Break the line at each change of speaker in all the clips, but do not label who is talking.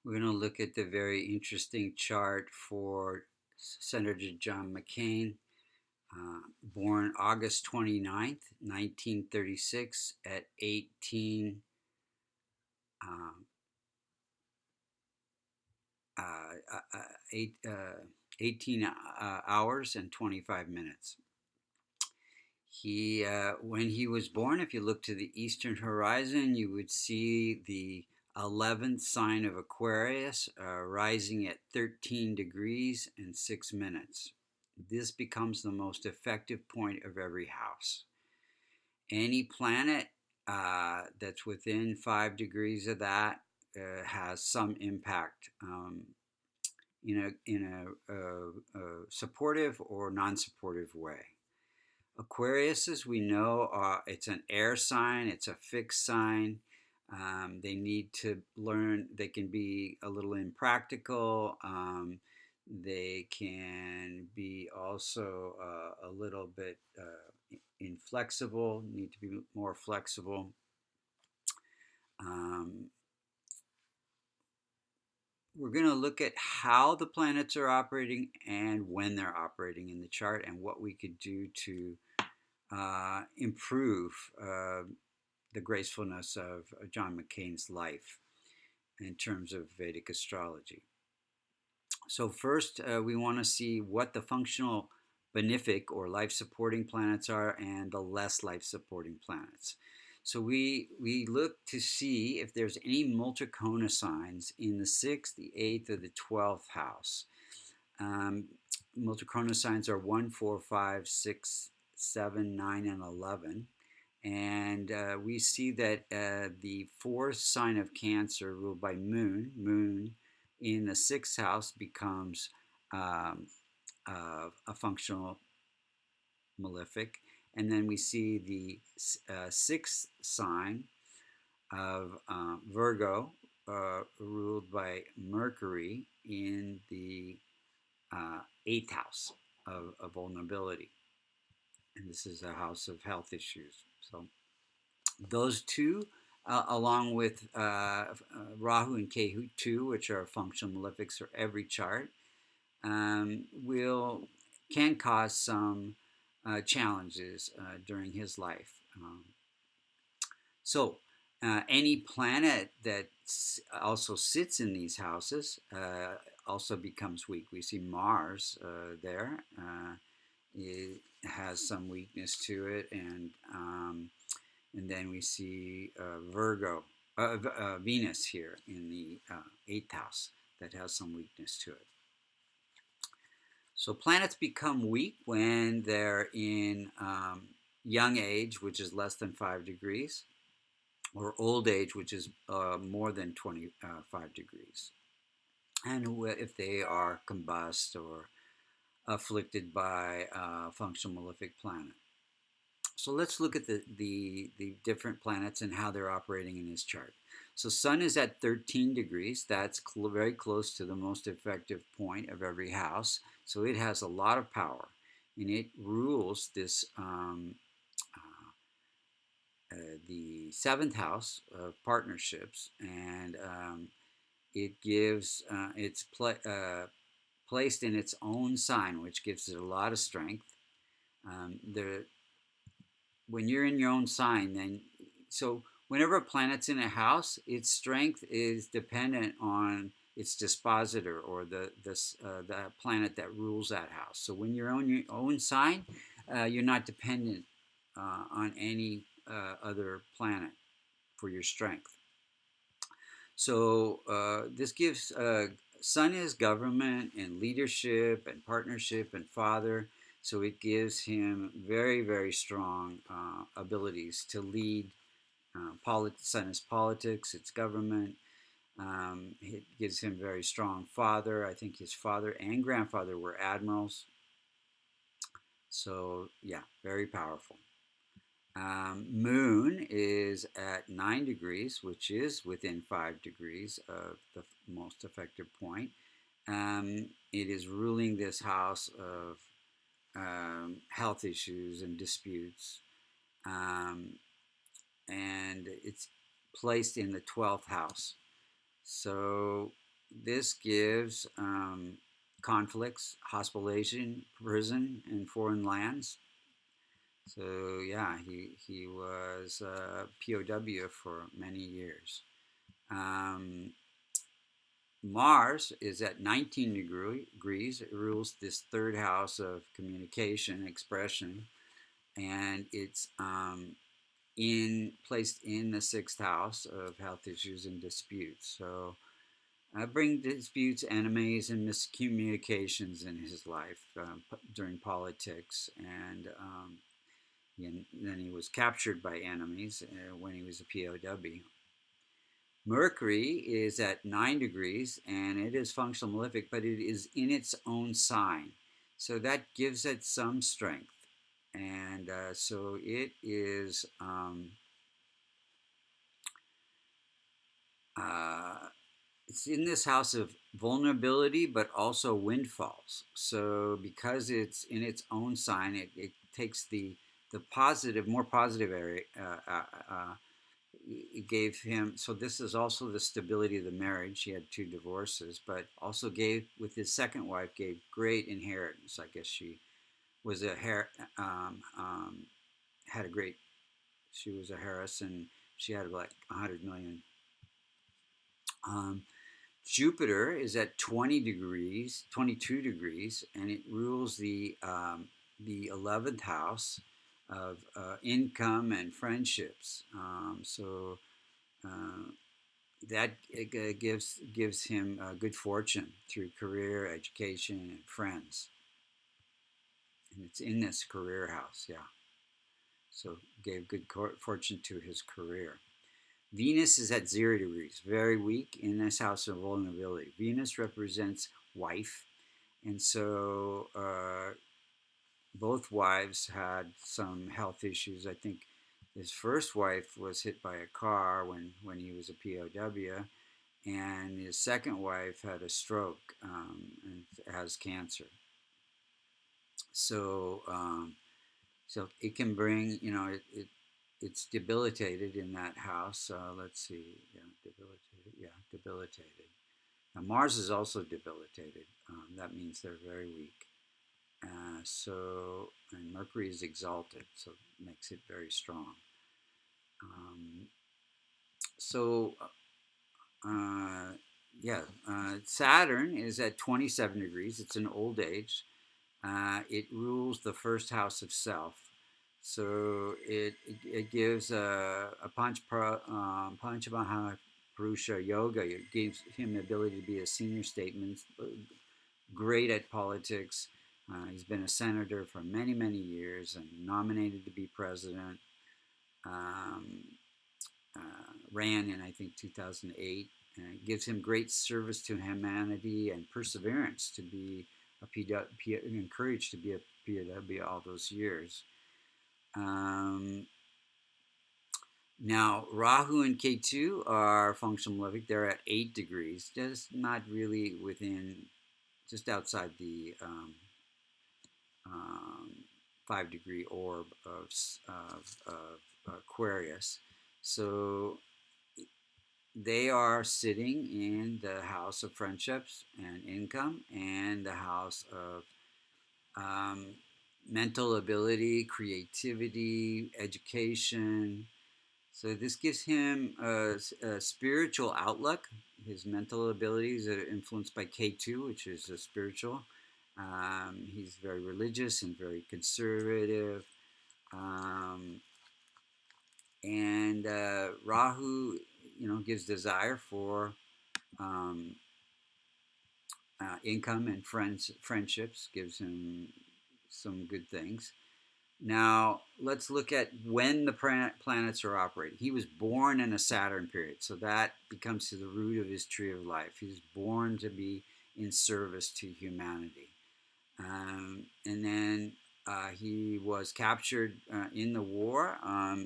We're going to look at the very interesting chart for Senator John McCain, born August 29th, 1936 at 18 hours and 25 minutes. When he was born, if you look to the eastern horizon, you would see the 11th sign of Aquarius rising at 13 degrees and 6 minutes. This becomes the most effective point of every house. Any planet that's within 5 degrees of that has some impact in a supportive or non-supportive way. Aquarius, as we know, it's an air sign, it's a fixed sign. They need to learn, they can be a little impractical. They can be also a little bit inflexible, need to be more flexible. We're going to look at how the planets are operating and when they're operating in the chart and what we could do to improve the gracefulness of John McCain's life in terms of Vedic astrology. So first, we want to see what the functional benefic or life-supporting planets are and the less life-supporting planets. So we look to see if there's any Multicona signs in the 6th, the 8th, or the 12th house. Multicona signs are 1, 4, 5, 6, 7, 9, and 11. And we see that the 4th sign of Cancer, ruled by Moon in the 6th house, becomes a functional malefic. And then we see the 6th sign of Virgo, ruled by Mercury, in the 8th house of vulnerability. And this is a house of health issues. So those two, along with Rahu and Ketu, which are functional malefics for every chart, can cause some challenges during his life. So any planet that also sits in these houses also becomes weak. We see Mars there. It has some weakness to it, and then we see Venus here in the 8th house that has some weakness to it. So planets become weak when they're in young age, which is less than 5 degrees, or old age, which is more than 25 degrees. And if they are combust or afflicted by a functional malefic planet. So let's look at the different planets and how they're operating in his chart. So Sun is at 13 degrees. That's very close to the most effective point of every house. So it has a lot of power, and it rules this the 7th house of partnerships, and it gives it's placed in its own sign, which gives it a lot of strength. When you're in your own sign, then so whenever a planet's in a house, its strength is dependent on its dispositor, or the planet that rules that house. So when you're on your own sign, you're not dependent on any other planet for your strength. So this gives Sun is government and leadership and partnership and father. So it gives him very, very strong abilities to lead. Sun is politics, it's government. It gives him very strong father. I think his father and grandfather were admirals. So yeah, very powerful. Moon is at 9 degrees, which is within 5 degrees of the most effective point. It is ruling this house of health issues and disputes. And it's placed in the 12th house. So this gives conflicts, hospitalization, prison in foreign lands. So yeah, he was a POW for many years. Um, Mars is at 19 degrees. It rules this third house of communication, expression, and it's in placed in the sixth house of health issues and disputes. So bring disputes, enemies, and miscommunications in his life during politics, and then he was captured by enemies when he was a POW. Mercury is at 9 degrees and it is functional malefic, but it is in its own sign. So that gives it some strength. And so it is uh, it's in this house of vulnerability, but also windfalls. So because it's in its own sign, it takes the positive, more positive area. It gave him, so this is also the stability of the marriage. He had two divorces, but also gave, with his second wife, gave great inheritance. I guess she was had a great, she was a Harris, and she had like 100 million. um, Jupiter is at 20 degrees, 22 degrees, and it rules the 11th house of income and friendships. So uh, that gives him good fortune through career, education, and friends. And it's in this career house, yeah. So gave good fortune to his career. Venus is at 0 degrees, very weak in this house of vulnerability. Venus represents wife, and so both wives had some health issues. I think his first wife was hit by a car when he was a POW, and his second wife had a stroke and has cancer. So so it can bring, it's debilitated in that house. Let's see, yeah, debilitated, yeah, debilitated. Now Mars is also debilitated. That means they're very weak. And Mercury is exalted, so it makes it very strong. Um, so uh, yeah, Saturn is at 27 degrees. It's an old age. It rules the first house of self. So it gives a Panchamaha Purusha yoga. It gives him the ability to be a senior statesman, great at politics. He's been a senator for many, many years and nominated to be president. Um, Ran in, I think, 2008. And it gives him great service to humanity and perseverance to be encouraged to be a POW all those years. Now, Rahu and Ketu are functional malefic. They're at 8 degrees, just not really within, just outside the 5-degree orb of Aquarius. So they are sitting in the house of friendships and income and the house of um, mental ability, creativity, education. So this gives him a spiritual outlook. His mental abilities are influenced by K2, which is a spiritual. He's very religious and very conservative. Um, and Rahu, gives desire for um, income and friendships, gives him some good things. Now, let's look at when the planets are operating. He was born in a Saturn period, so that becomes the root of his tree of life. He's born to be in service to humanity. And then he was captured in the war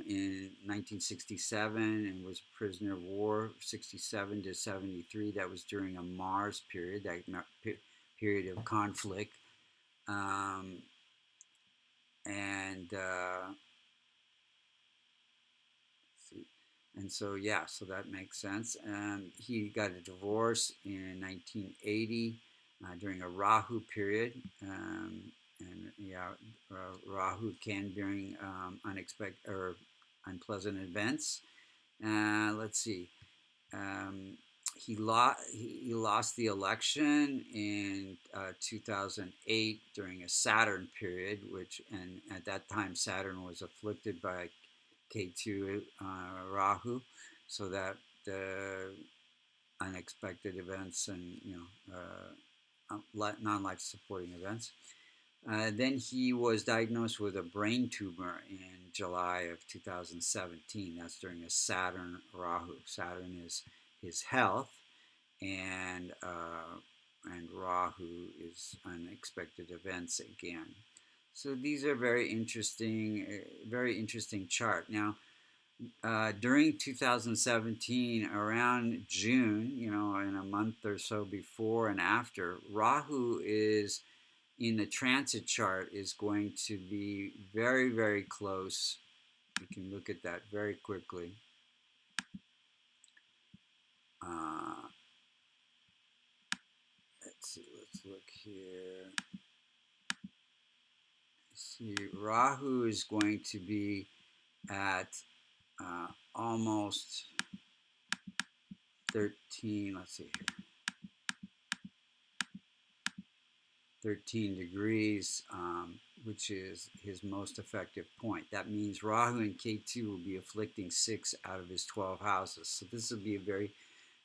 in 1967 and was a prisoner of war 67 to 73. That was during a Mars period, that period of conflict. And let's see. And so, yeah, so that makes sense. He got a divorce in 1980 during a Rahu period. And yeah, Rahu can bring unexpected or unpleasant events. Let's see. Um, he lost the election in 2008 during a Saturn period, and at that time Saturn was afflicted by K2 Rahu, so that the unexpected events and non-life supporting events. Then he was diagnosed with a brain tumor in July of 2017. That's during a Saturn Rahu. Saturn is his health, and Rahu is unexpected events again. So these are very interesting chart. Now, during 2017, around June, in a month or so before and after, Rahu is in the transit chart is going to be very, very close. You can look at that very quickly. Let's see, let's look here. See, Rahu is going to be at almost 13, let's see here, 13 degrees, which is his most effective point. That means Rahu and K2 will be afflicting 6 out of his 12 houses. So this will be a very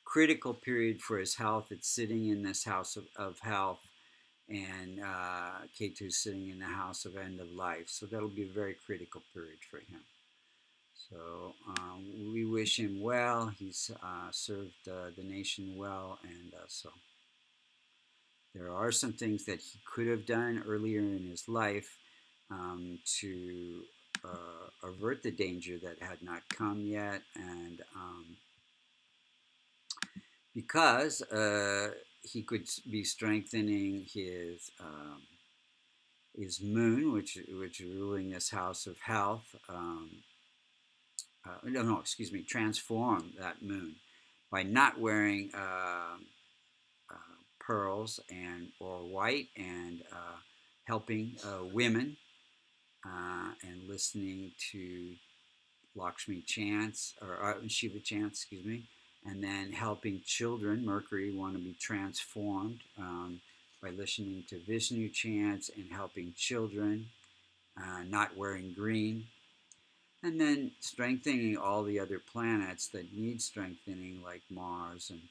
critical period for his health. It's sitting in this house of health, and K2 is sitting in the house of end of life. So that'll be a very critical period for him. So we wish him well. He's served the nation well, and so there are some things that he could have done earlier in his life to avert the danger that had not come yet, and because he could be strengthening his moon, which is ruling this house of health. No, excuse me, transform that moon by not wearing pearls or white, and helping women, and listening to Lakshmi chants or Shiva chants, excuse me, and then helping children. Mercury want to be transformed by listening to Vishnu chants and helping children, not wearing green, and then strengthening all the other planets that need strengthening, like Mars and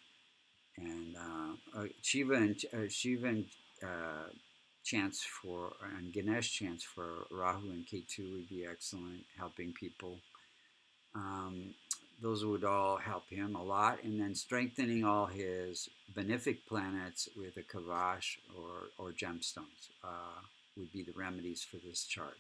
Shiva and chants for and Ganesh chants for Rahu and Ketu would be excellent, helping people. Those would all help him a lot, and then strengthening all his benefic planets with a kavash or gemstones would be the remedies for this chart.